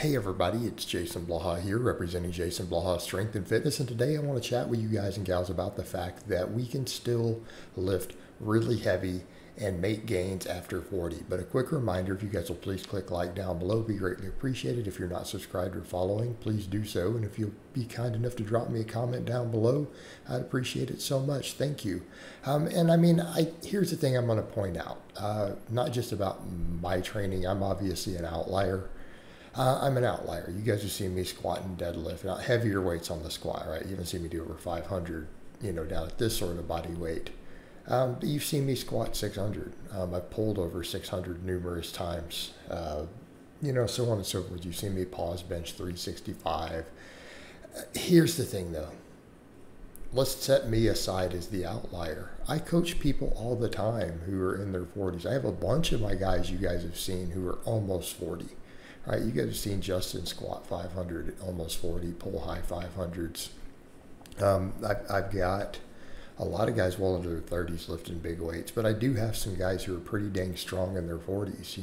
Hey everybody, it's Jason Blaha here representing Jason Blaha Strength and Fitness, and today I want to chat with you guys and gals about the fact that we can still lift really heavy and make gains after 40. But a quick reminder, if you guys will please click like down below, it'd be greatly appreciated. If you're not subscribed or following, please do so, and if you'll be kind enough to drop me a comment down below, I'd appreciate it so much. Thank you. Here's the thing I'm going to point out, not just about my training. I'm obviously an outlier. I'm an outlier. You guys have seen me squat and deadlift, not heavier weights on the squat, right? You haven't seen me do over 500, down at this sort of body weight. You've seen me squat 600. I've pulled over 600 numerous times, so on and so forth. You've seen me pause bench 365. Here's the thing, though. Let's set me aside as the outlier. I coach people all the time who are in their 40s. I have a bunch of my guys you guys have seen who are almost 40. All right, you guys have seen Justin squat 500 at almost 40, pull high 500s. I've got a lot of guys well into their 30s lifting big weights, but I do have some guys who are pretty dang strong in their 40s,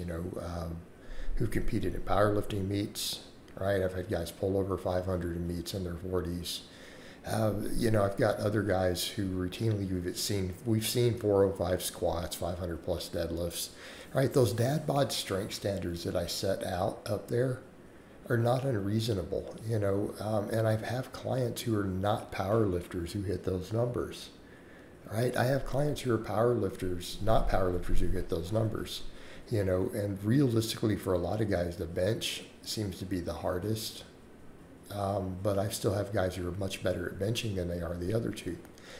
who've competed in powerlifting meets, right? I've had guys pull over 500 in meets in their 40s. I've got other guys who routinely we've seen 405 squats, 500 plus deadlifts, right? Those dad bod strength standards that I set out up there are not unreasonable, and I have clients who are not power lifters who hit those numbers, right? I have clients who are not power lifters who hit those numbers, and realistically for a lot of guys, the bench seems to be the hardest. But I still have guys who are much better at benching than they are the other two.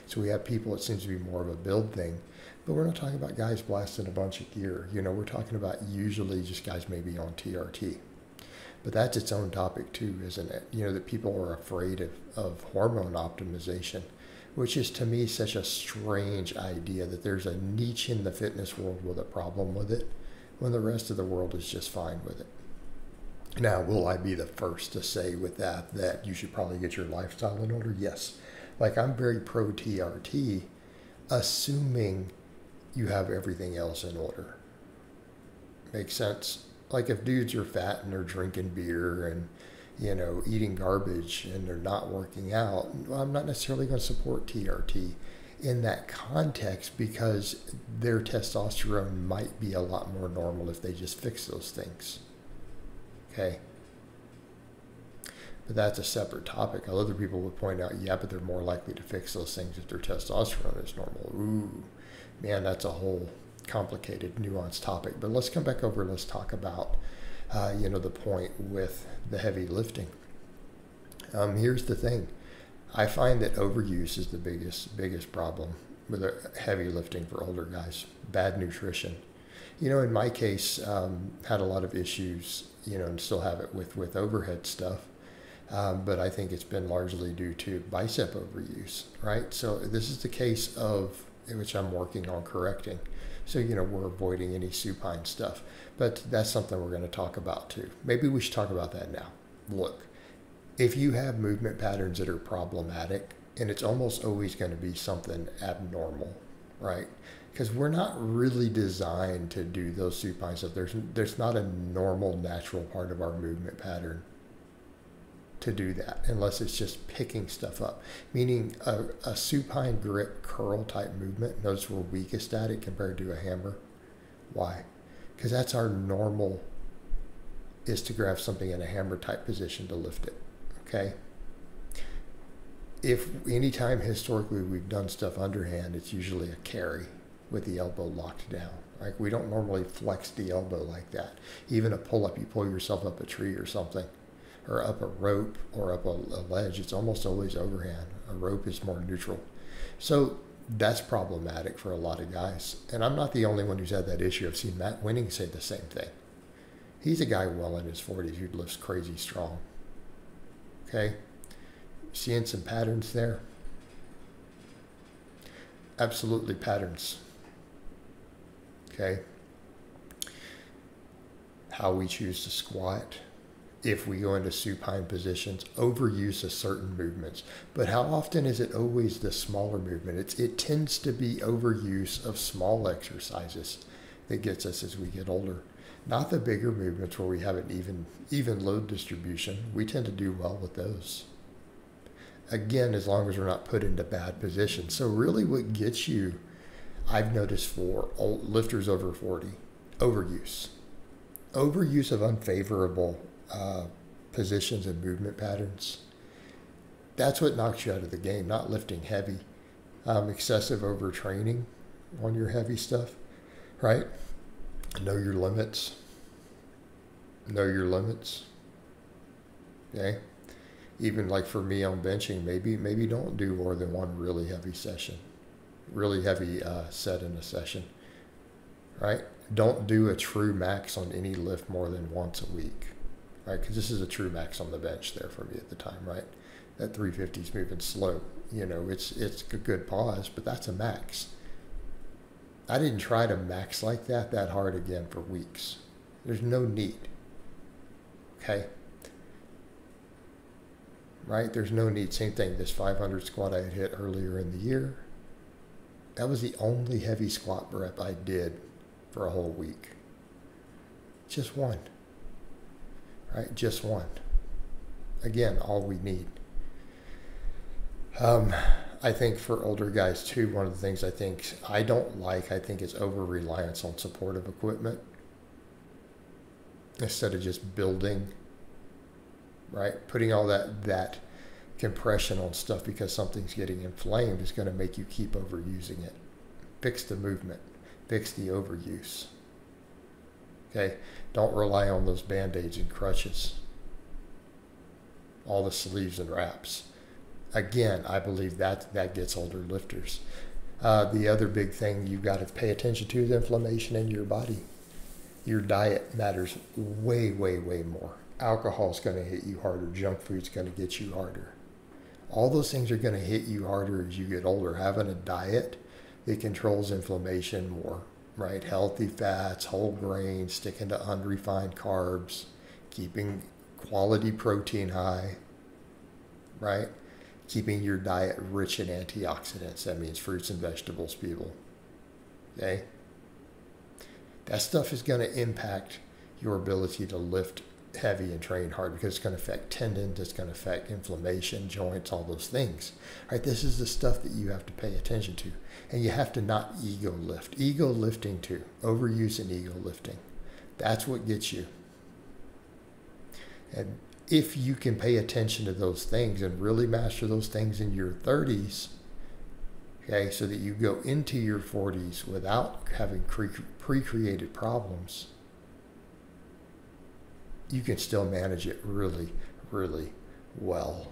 So we have people, it seems to be more of a build thing. But we're not talking about guys blasting a bunch of gear. We're talking about usually just guys maybe on TRT. But that's its own topic too, isn't it? That people are afraid of hormone optimization, which is to me such a strange idea that there's a niche in the fitness world with a problem with it when the rest of the world is just fine with it. Now, will I be the first to say with that you should probably get your lifestyle in order? Yes. I'm very pro TRT, assuming you have everything else in order. Makes sense? If dudes are fat and they're drinking beer and, eating garbage and they're not working out, well, I'm not necessarily going to support TRT in that context because their testosterone might be a lot more normal if they just fix those things. Okay, but that's a separate topic. Other people would point out, yeah, but they're more likely to fix those things if their testosterone is normal. Ooh, man, that's a whole complicated, nuanced topic. But let's come back over and let's talk about, the point with the heavy lifting. Here's the thing. I find that overuse is the biggest problem with heavy lifting for older guys. Bad nutrition. In my case, had a lot of issues, and still have it with overhead stuff. But I think it's been largely due to bicep overuse, right? So this is the case of which I'm working on correcting. So, we're avoiding any supine stuff. But that's something we're going to talk about too. Maybe we should talk about that now. Look, if you have movement patterns that are problematic, and it's almost always going to be something abnormal, right? Because we're not really designed to do those supine stuff. There's not a normal, natural part of our movement pattern to do that, unless it's just picking stuff up. Meaning a supine grip curl type movement, notice we're weakest at it compared to a hammer. Why? Because that's our normal, is to grab something in a hammer type position to lift it, okay? If anytime historically we've done stuff underhand, it's usually a carry with the elbow locked down. We don't normally flex the elbow like that. Even a pull-up, you pull yourself up a tree or something, or up a rope or up a ledge, it's almost always overhand. A rope is more neutral. So that's problematic for a lot of guys. And I'm not the only one who's had that issue. I've seen Matt Winning say the same thing. He's a guy well in his 40s who lifts crazy strong. Okay? Seeing some patterns there? Absolutely patterns. Okay? How we choose to squat, if we go into supine positions, overuse of certain movements. But how often is it always the smaller movement? It tends to be overuse of small exercises that gets us as we get older. Not the bigger movements where we have an even load distribution. We tend to do well with those. Again, as long as we're not put into bad positions. So really what gets you, I've noticed for lifters over 40, overuse. Overuse of unfavorable positions and movement patterns. That's what knocks you out of the game, not lifting heavy. Excessive overtraining on your heavy stuff, right? Know your limits. Know your limits. Okay? Even like for me on benching, maybe don't do more than one really heavy session. Really heavy set in a session, right? Don't do a true max on any lift more than once a week, right? Because this is a true max on the bench there for me at the time, right? That 350 is moving slow. You know, it's a good pause, but that's a max. I didn't try to max like that hard again for weeks. There's no need. Okay? Right? There's no need. Same thing. This 500 squat I had hit earlier in the year, that was the only heavy squat rep I did for a whole week. Just one. Right? Just one. Again, all we need. I think for older guys too, one of the things I don't like is over-reliance on supportive equipment instead of just building, right? Putting all that compression on stuff because something's getting inflamed is going to make you keep overusing it. Fix the movement. Fix the overuse. Okay? Don't rely on those Band-Aids and crutches. All the sleeves and wraps. Again, I believe that gets older lifters. The other big thing you've got to pay attention to is inflammation in your body. Your diet matters way, way, way more. Alcohol is going to hit you harder. Junk food's going to get you harder. All those things are going to hit you harder as you get older. Having a diet that controls inflammation more, right? Healthy fats, whole grains, sticking to unrefined carbs, keeping quality protein high, right? Keeping your diet rich in antioxidants. That means fruits and vegetables, people. Okay? That stuff is going to impact your ability to lift heavy and train hard because it's going to affect tendons, it's going to affect inflammation, joints, all those things. Right? This is the stuff that you have to pay attention to. And you have to not ego lift. Ego lifting too. Overuse and ego lifting. That's what gets you. And if you can pay attention to those things and really master those things in your 30s, okay, so that you go into your 40s without having pre-created problems, you can still manage it really, really well.